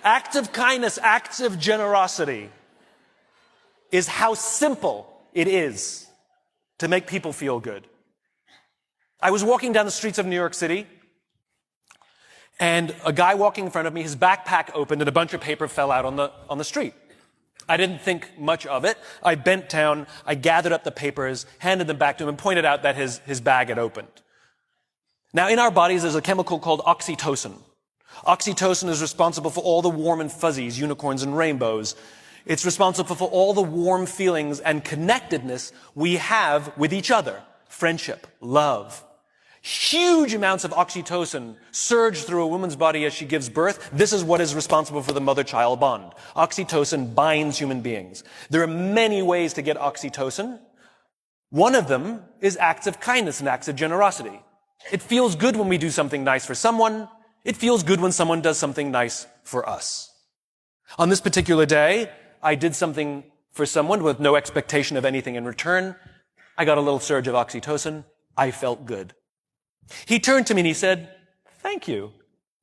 Acts of kindness, acts of generosity is how simple it is to make people feel good. I was walking down the streets of New York City, and a guy walking in front of me, his backpack opened and a bunch of paper fell out on the street. I didn't think much of it. I bent down, I gathered up the papers, handed them back to him, and pointed out that his bag had opened. Now, in our bodies, there's a chemical called oxytocin. Oxytocin is responsible for all the warm and fuzzies, unicorns and rainbows. It's responsible for all the warm feelings and connectedness we have with each other. Friendship, love. Huge amounts of oxytocin surge through a woman's body as she gives birth. This is what is responsible for the mother-child bond. Oxytocin binds human beings. There are many ways to get oxytocin. One of them is acts of kindness and acts of generosity. It feels good when we do something nice for someone. It feels good when someone does something nice for us. On this particular day, I did something for someone with no expectation of anything in return. I got a little surge of oxytocin. I felt good. He turned to me and he said, "Thank you.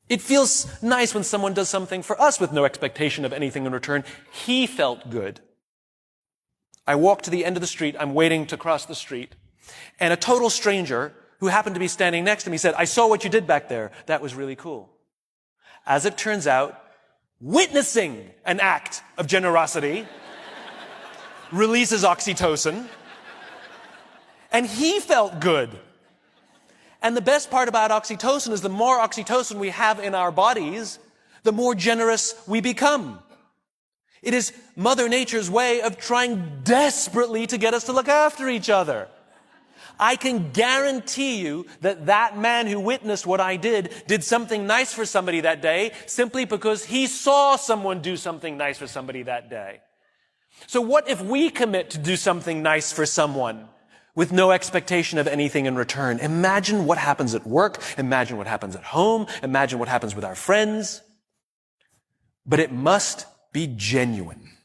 It feels nice when someone does something for us with no expectation of anything in return." He felt good. I walked to the end of the street. I'm waiting to cross the street. And a total stranger who happened to be standing next to me said, "I saw what you did back there. That was really cool." As it turns out, witnessing an act of generosity releases oxytocin, and he felt good. And the best part about oxytocin is the more oxytocin we have in our bodies, the more generous we become. It is Mother Nature's way of trying desperately to get us to look after each other. I can guarantee you that that man who witnessed what I did something nice for somebody that day simply because he saw someone do something nice for somebody that day. So what if we commit to do something nice for someone with no expectation of anything in return? Imagine what happens at work. Imagine what happens at home. Imagine what happens with our friends. But it must be genuine.